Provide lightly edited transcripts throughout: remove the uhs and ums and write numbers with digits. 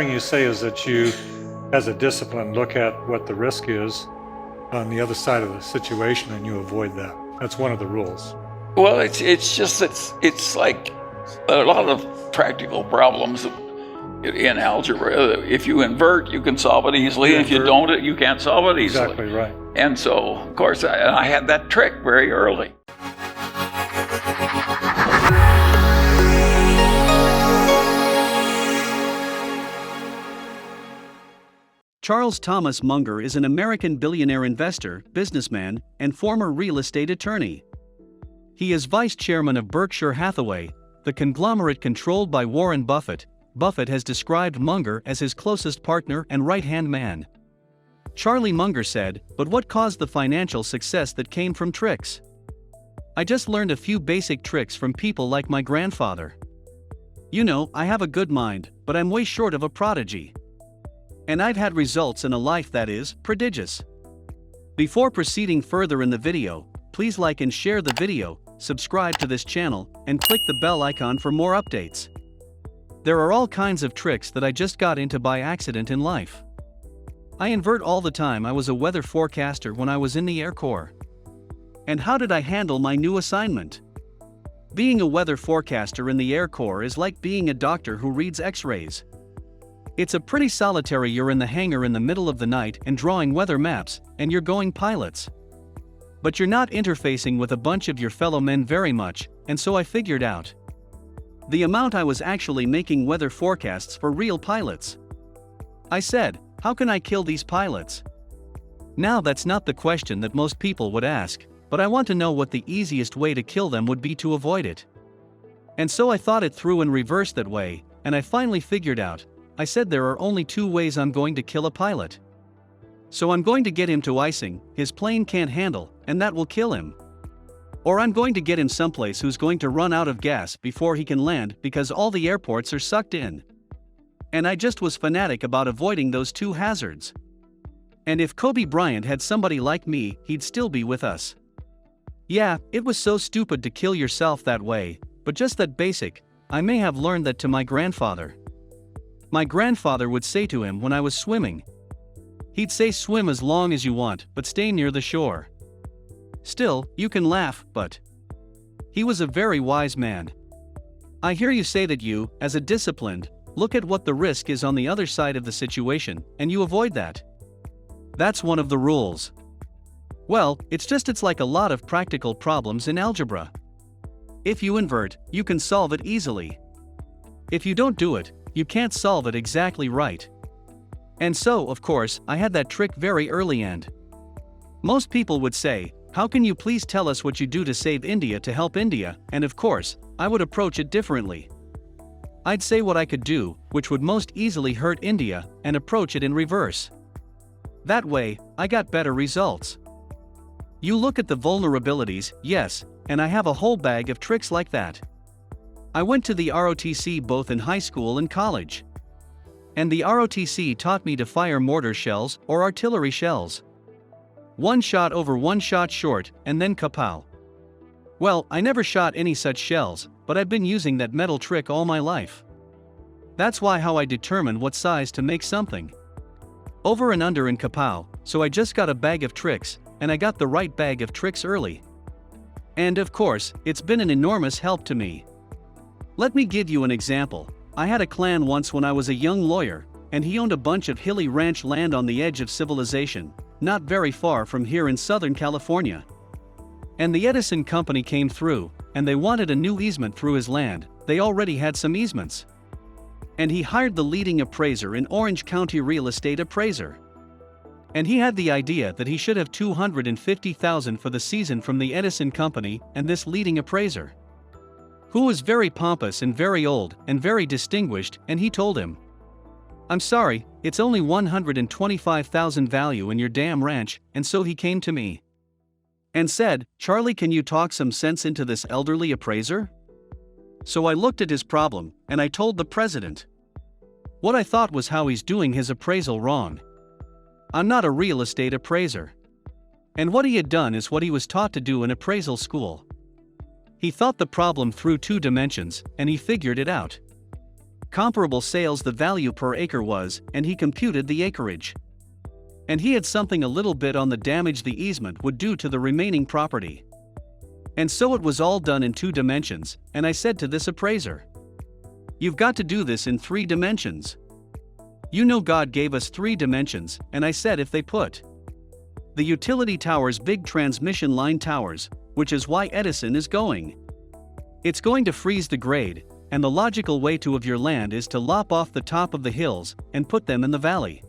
hearing you say is that you, as a discipline, look at what the risk is on the other side of the situation and you avoid that. That's one of the rules. Well, it's just that it's like a lot of practical problems in algebra. If you invert, you can solve it easily. If you don't, you can't solve it easily. Exactly right. And so, of course, I had that trick very early. Charles Thomas Munger is an American billionaire investor, businessman, and former real estate attorney. He is vice chairman of Berkshire Hathaway, the conglomerate controlled by Warren Buffett. Buffett has described Munger as his closest partner and right-hand man. Charlie Munger said, "But what caused the financial success that came from tricks? I just learned a few basic tricks from people like my grandfather. You know, I have a good mind, but I'm way short of a prodigy. And I've had results in a life that is prodigious." Before proceeding further in the video, please like and share the video, subscribe to this channel, and click the bell icon for more updates. There are all kinds of tricks that I just got into by accident in life. I invert all the time. I was a weather forecaster when I was in the Air Corps. And how did I handle my new assignment? Being a weather forecaster in the Air Corps is like being a doctor who reads X-rays. It's a pretty solitary. You're in the hangar in the middle of the night and drawing weather maps, and you're going pilots. But you're not interfacing with a bunch of your fellow men very much, and so I figured out the amount I was actually making weather forecasts for real pilots. I said, how can I kill these pilots? Now that's not the question that most people would ask, but I want to know what the easiest way to kill them would be to avoid it. And so I thought it through in reverse that way, and I finally figured out. I said there are only two ways I'm going to kill a pilot. So I'm going to get him to icing, his plane can't handle, and that will kill him. Or I'm going to get him someplace who's going to run out of gas before he can land because all the airports are sucked in. And I just was fanatic about avoiding those two hazards. And if Kobe Bryant had somebody like me, he'd still be with us. Yeah, it was so stupid to kill yourself that way, but just that basic. I may have learned that to my grandfather. My grandfather would say to him when I was swimming. He'd say, swim as long as you want, but stay near the shore. Still, you can laugh, but he was a very wise man. I hear you say that you, as a disciplined, look at what the risk is on the other side of the situation, and you avoid that. That's one of the rules. Well, it's like a lot of practical problems in algebra. If you invert, you can solve it easily. If you don't do it, you can't solve it exactly right. And so, of course, I had that trick very early and most people would say, how can you please tell us what you do to save India to help India? And of course, I would approach it differently. I'd say what I could do, which would most easily hurt India, and approach it in reverse. That way, I got better results. You look at the vulnerabilities, yes, and I have a whole bag of tricks like that. I went to the ROTC both in high school and college. And the ROTC taught me to fire mortar shells or artillery shells. One shot over one shot short, and then kapow. Well, I never shot any such shells, but I've been using that metal trick all my life. That's how I determine what size to make something. Over and under in kapow, so I just got a bag of tricks, and I got the right bag of tricks early. And of course, it's been an enormous help to me. Let me give you an example. I had a clan once when I was a young lawyer, and he owned a bunch of hilly ranch land on the edge of civilization, not very far from here in Southern California. And the Edison Company came through, and they wanted a new easement through his land. They already had some easements. And he hired the leading appraiser in Orange County, real estate appraiser. And he had the idea that he should have $250,000 for the season from the Edison Company and this leading appraiser, who was very pompous and very old and very distinguished, and he told him, I'm sorry, it's only $125,000 value in your damn ranch. And so he came to me and said, Charlie, can you talk some sense into this elderly appraiser? So I looked at his problem, and I told the president what I thought was how he's doing his appraisal wrong. I'm not a real estate appraiser. And what he had done is what he was taught to do in appraisal school. He thought the problem through two dimensions, and he figured it out. comparable sales the value per acre was, and he computed the acreage. And he had something a little bit on the damage the easement would do to the remaining property. And so it was all done in 2 dimensions, and I said to this appraiser, "You've got to do this in 3 dimensions. You know God gave us 3 dimensions," and I said if they put the utility towers big transmission line towers, which is why Edison is going. It's going to freeze the grade, and the logical way to of your land is to lop off the top of the hills and put them in the valley.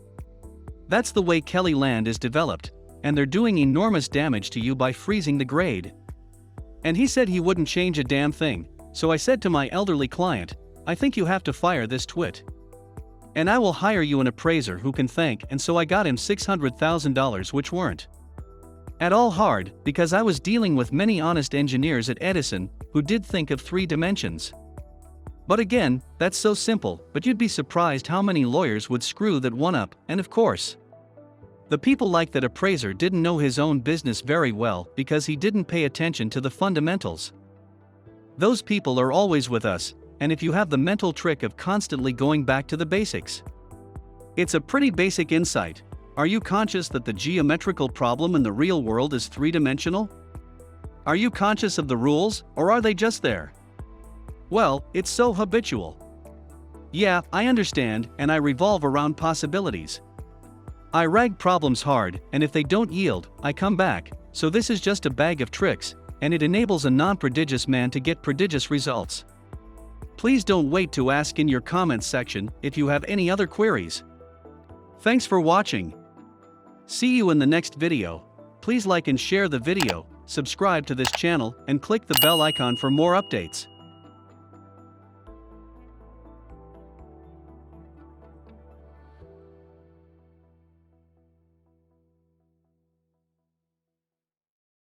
That's the way Kelly land is developed, and they're doing enormous damage to you by freezing the grade. And he said he wouldn't change a damn thing, so I said to my elderly client, "I think you have to fire this twit. And I will hire you an appraiser who can thank," and so I got him $600,000, which weren't at all hard, because I was dealing with many honest engineers at Edison who did think of 3 dimensions. But again, that's so simple, but you'd be surprised how many lawyers would screw that one up, and of course, the people like that appraiser didn't know his own business very well because he didn't pay attention to the fundamentals. Those people are always with us, and if you have the mental trick of constantly going back to the basics. It's a pretty basic insight. Are you conscious that the geometrical problem in the real world is 3-dimensional? Are you conscious of the rules, or are they just there? Well, it's so habitual. Yeah, I understand, and I revolve around possibilities. I rag problems hard, and if they don't yield, I come back, so this is just a bag of tricks, and it enables a non-prodigious man to get prodigious results. Please don't wait to ask in your comments section if you have any other queries. Thanks for watching. See you in the next video. Please like and share the video, subscribe to this channel, and click the bell icon for more updates.